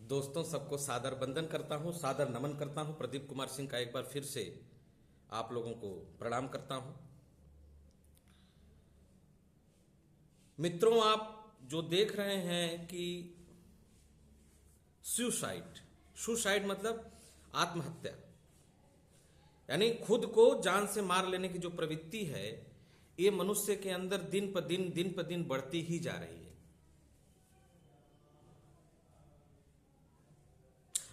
दोस्तों, सबको सादर वंदन करता हूं, सादर नमन करता हूं। प्रदीप कुमार सिंह का एक बार फिर से आप लोगों को प्रणाम करता हूं। मित्रों, आप जो देख रहे हैं कि सुसाइड मतलब आत्महत्या, यानी खुद को जान से मार लेने की जो प्रवृत्ति है, ये मनुष्य के अंदर दिन पर दिन बढ़ती ही जा रही है।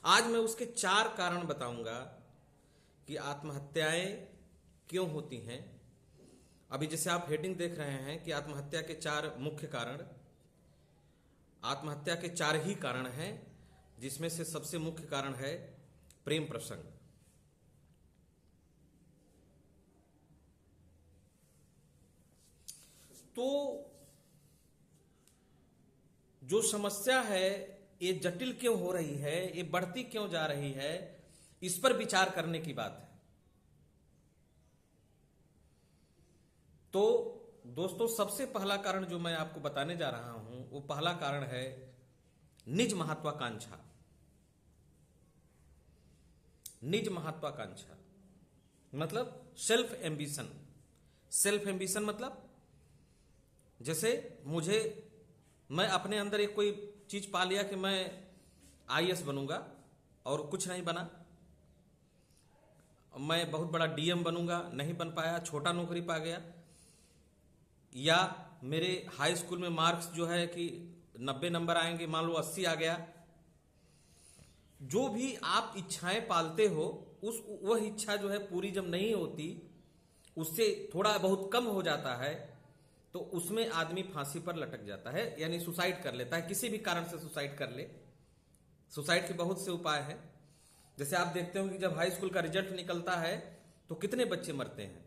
आज मैं उसके 4 कारण बताऊंगा कि आत्महत्याएं क्यों होती हैं। अभी जैसे आप हेडिंग देख रहे हैं कि आत्महत्या के 4 मुख्य कारण, आत्महत्या के 4 ही कारण हैं, जिसमें से सबसे मुख्य कारण है प्रेम प्रसंग। तो जो समस्या है ये जटिल क्यों हो रही है, ये बढ़ती क्यों जा रही है, इस पर विचार करने की बात है। तो दोस्तों, सबसे पहला कारण जो मैं आपको बताने जा रहा हूं, वो पहला कारण है निज महत्वाकांक्षा। निज महत्वाकांक्षा मतलब सेल्फ एम्बिशन। सेल्फ एम्बिशन मतलब जैसे मैं अपने अंदर एक कोई चीज पा लिया कि मैं आईएएस बनूंगा और कुछ नहीं बना, मैं बहुत बड़ा डीएम बनूंगा, नहीं बन पाया, छोटा नौकरी पा गया, या मेरे हाई स्कूल में मार्क्स जो है कि 90 नंबर आएंगे, मान लो 80 आ गया। जो भी आप इच्छाएं पालते हो, वह इच्छा जो है पूरी जब नहीं होती, उससे थोड़ा बहुत कम हो जाता है, तो उसमें आदमी फांसी पर लटक जाता है, यानी सुसाइड कर लेता है। किसी भी कारण से सुसाइड कर ले। सुसाइड के बहुत से उपाय हैं। जैसे आप देखते हो कि जब हाई स्कूल का रिजल्ट निकलता है तो कितने बच्चे मरते हैं।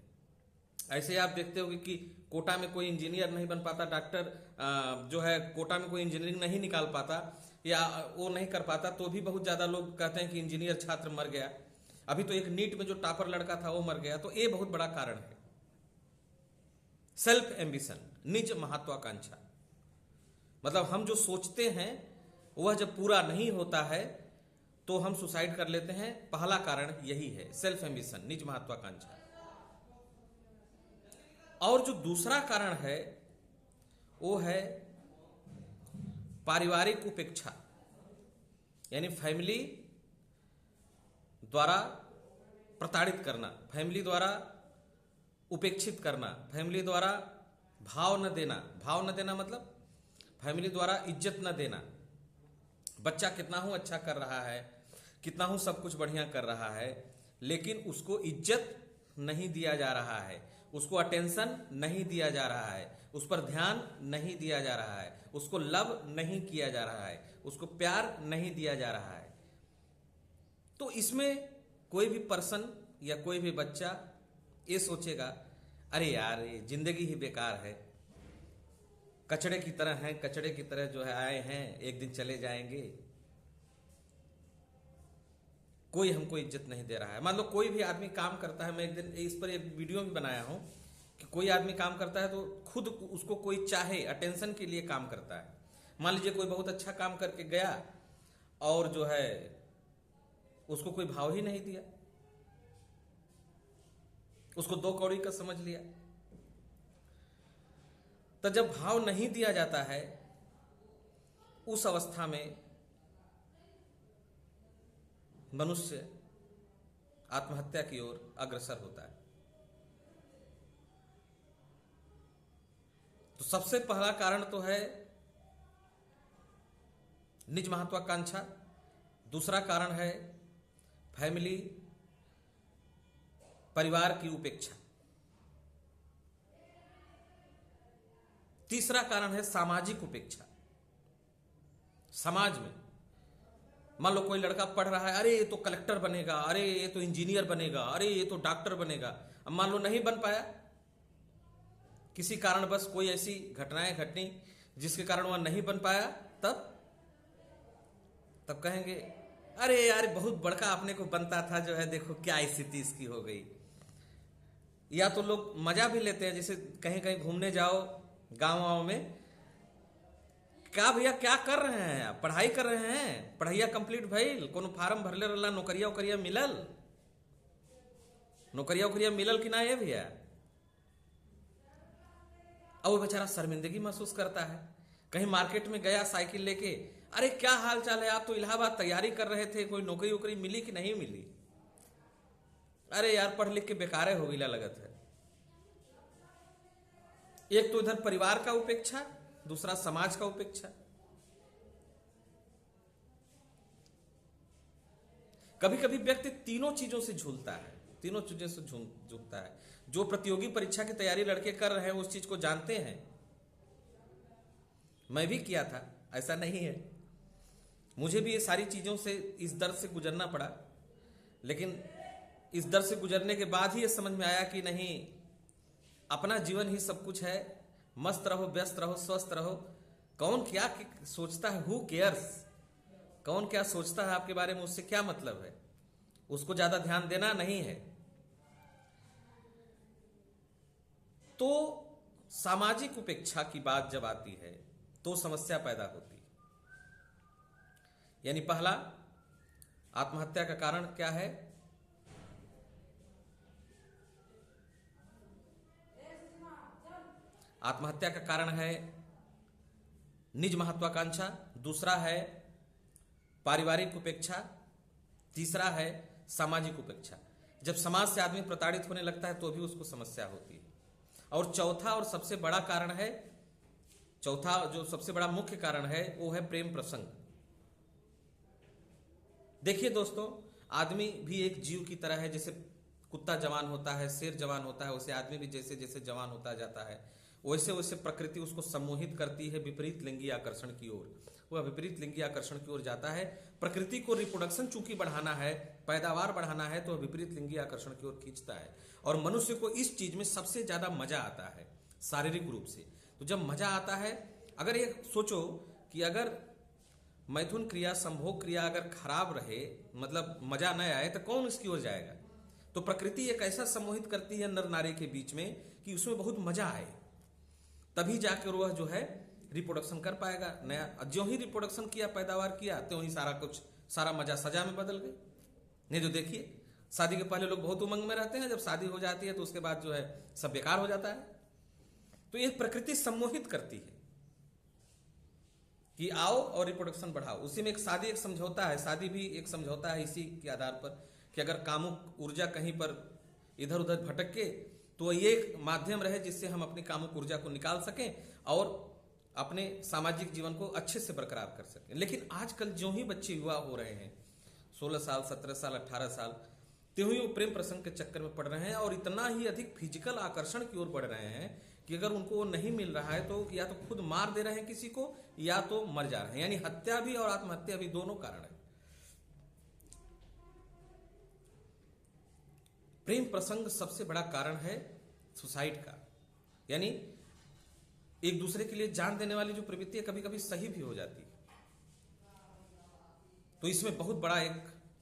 ऐसे आप देखते हो कि कोटा में कोई इंजीनियर नहीं बन पाता, डॉक्टर जो है कोटा में कोई इंजीनियरिंग नहीं निकाल पाता या वो नहीं कर पाता, तो भी बहुत ज्यादा लोग कहते हैं कि इंजीनियर छात्र मर गया। अभी तो एक नीट में जो टॉपर लड़का था वो मर गया। तो ये बहुत बड़ा कारण है सेल्फ एम्बिशन, निज महत्वाकांक्षा। मतलब हम जो सोचते हैं वह जब पूरा नहीं होता है तो हम सुसाइड कर लेते हैं। पहला कारण यही है, सेल्फ एम्बिशन, निज महत्वाकांक्षा। और जो दूसरा कारण है वो है पारिवारिक उपेक्षा, यानी फैमिली द्वारा प्रताड़ित करना, फैमिली द्वारा उपेक्षित करना, फैमिली द्वारा भाव न देना। भाव न देना मतलब फैमिली द्वारा इज्जत न देना। बच्चा कितना हूं अच्छा कर रहा है, कितना हूं सब कुछ बढ़िया कर रहा है, लेकिन उसको इज्जत नहीं दिया जा रहा है, उसको अटेंशन नहीं दिया जा रहा है, उस पर ध्यान नहीं दिया जा रहा है, उसको लव नहीं किया जा रहा है, उसको प्यार नहीं दिया जा रहा है। तो इसमें कोई भी पर्सन या कोई भी बच्चा ये सोचेगा, अरे यार ये जिंदगी ही बेकार है, कचड़े की तरह है, कचड़े की तरह जो है आए हैं, एक दिन चले जाएंगे, कोई हमको इज्जत नहीं दे रहा है। मान लो कोई भी आदमी काम करता है, मैं एक दिन इस पर एक वीडियो भी बनाया हूं कि कोई आदमी काम करता है तो खुद उसको कोई चाहे, अटेंशन के लिए काम करता है। मान लीजिए कोई बहुत अच्छा काम करके गया और जो है उसको कोई भाव ही नहीं दिया, उसको 2 कौड़ी का समझ लिया। तो जब भाव नहीं दिया जाता है, उस अवस्था में मनुष्य आत्महत्या की ओर अग्रसर होता है। तो सबसे पहला कारण तो है निज महत्वाकांक्षा, दूसरा कारण है फैमिली, परिवार की उपेक्षा, तीसरा कारण है सामाजिक उपेक्षा। समाज में मान लो कोई लड़का पढ़ रहा है, अरे ये तो कलेक्टर बनेगा, अरे ये तो इंजीनियर बनेगा, अरे ये तो डॉक्टर बनेगा। अब मान लो नहीं बन पाया, किसी कारणवश कोई ऐसी घटनाएं घटनी जिसके कारण वह नहीं बन पाया, तब कहेंगे अरे यार बहुत बड़का अपने को बनता था, जो है देखो क्या स्थिति इसकी हो गई। या तो लोग मजा भी लेते हैं, जैसे कहीं कहीं घूमने जाओ गांव में, क्या भैया क्या कर रहे हैं आप? पढ़ाई कर रहे हैं? पढ़ाइया कंप्लीट भइल? कोनो फार्म भरले रहला? नौकरिया उकरिया मिलल? नौकरिया उकरिया मिलल कि ना ये भैया? अब वो बेचारा शर्मिंदगी महसूस करता है। कहीं मार्केट में गया साइकिल लेके, अरे क्या हाल चाल है, आप तो इलाहाबाद तैयारी कर रहे थे, कोई नौकरी उकरी मिली कि नहीं मिली? अरे यार पढ़ लिख के बेकारे हो गईला लगत है। एक तो इधर परिवार का उपेक्षा, दूसरा समाज का उपेक्षा। कभी कभी व्यक्ति तीनों चीजों से झूलता है, तीनों चीजों से झूलता है। जो प्रतियोगी परीक्षा की तैयारी लड़के कर रहे हैं उस चीज को जानते हैं। मैं भी किया था, ऐसा नहीं है। मुझे भी ये सारी चीजों से, इस दर्द से गुजरना पड़ा। लेकिन इस दर्द से गुजरने के बाद ही ये समझ में आया कि नहीं, अपना जीवन ही सब कुछ है। मस्त रहो, व्यस्त रहो, स्वस्थ रहो। कौन क्या सोचता है, हु केयर्स, कौन क्या सोचता है आपके बारे में, उससे क्या मतलब है, उसको ज्यादा ध्यान देना नहीं है। तो सामाजिक उपेक्षा की बात जब आती है तो समस्या पैदा होती है। यानी पहला, आत्महत्या का कारण क्या है? आत्महत्या का कारण है निज महत्वाकांक्षा, दूसरा है पारिवारिक उपेक्षा, तीसरा है सामाजिक उपेक्षा। जब समाज से आदमी प्रताड़ित होने लगता है तो भी उसको समस्या होती है। और चौथा और सबसे बड़ा कारण है, चौथा जो सबसे बड़ा मुख्य कारण है वो है प्रेम प्रसंग। देखिए दोस्तों, आदमी भी एक जीव की तरह है। जैसे कुत्ता जवान होता है, शेर जवान होता है, वैसे आदमी भी जैसे जैसे जवान होता जाता है वैसे वैसे प्रकृति उसको सम्मोहित करती है विपरीत लिंगी आकर्षण की ओर। वह विपरीत लिंगी आकर्षण की ओर जाता है। प्रकृति को रिप्रोडक्शन चूंकि बढ़ाना है, पैदावार बढ़ाना है, तो विपरीत लिंगी आकर्षण की ओर खींचता है। और मनुष्य को इस चीज में सबसे ज्यादा मजा आता है शारीरिक रूप से। तो जब मजा आता है, अगर ये सोचो कि अगर मैथुन क्रिया, संभोग क्रिया अगर खराब रहे, मतलब मजा न आए, तो कौन इसकी ओर जाएगा? तो प्रकृति एक ऐसा सम्मोहित करती है नर नारी के बीच में कि उसमें बहुत मजा आए, तभी जाकर वह जो है रिप्रोडक्शन कर पाएगा नया। जो ही रिप्रोडक्शन किया, पैदावार किया, तो ही सारा कुछ, सारा मजा सजा में बदल गई। नहीं तो देखिए, शादी के पहले लोग बहुत उमंग में रहते हैं, जब शादी हो जाती है तो उसके बाद जो है सब बेकार हो जाता है। तो ये प्रकृति सम्मोहित करती है कि आओ और रिप्रोडक्शन बढ़ाओ। उसी में एक शादी एक समझौता है, शादी भी एक समझौता है इसी के आधार पर कि अगर कामुक ऊर्जा कहीं पर इधर उधर भटक के, तो ये एक माध्यम रहे जिससे हम अपनी कामुक ऊर्जा को निकाल सकें और अपने सामाजिक जीवन को अच्छे से बरकरार कर सकें। लेकिन आजकल जो ही बच्चे युवा हो रहे हैं, 16 साल, 17 साल, 18 साल, त्यों ही वो प्रेम प्रसंग के चक्कर में पड़ रहे हैं और इतना ही अधिक फिजिकल आकर्षण की ओर बढ़ रहे हैं कि अगर उनको वो नहीं मिल रहा है तो या तो खुद मार दे रहे हैं किसी को, या तो मर जा रहे हैं। यानी हत्या भी और आत्महत्या भी दोनों कारण है। प्रेम प्रसंग सबसे बड़ा कारण है सुसाइड का। यानी एक दूसरे के लिए जान देने वाली जो प्रवृत्ति है कभी कभी सही भी हो जाती है। तो इसमें बहुत बड़ा एक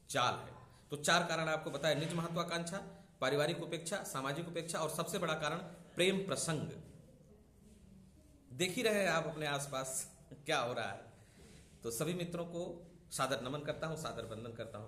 जाल है। तो 4 कारण आपको बताया, निज महत्वाकांक्षा, पारिवारिक उपेक्षा, सामाजिक उपेक्षा और सबसे बड़ा कारण प्रेम प्रसंग। देख ही रहे हैं आप अपने आसपास क्या हो रहा है। तो सभी मित्रों को सादर नमन करता हूं, सादर वंदन करता हूं।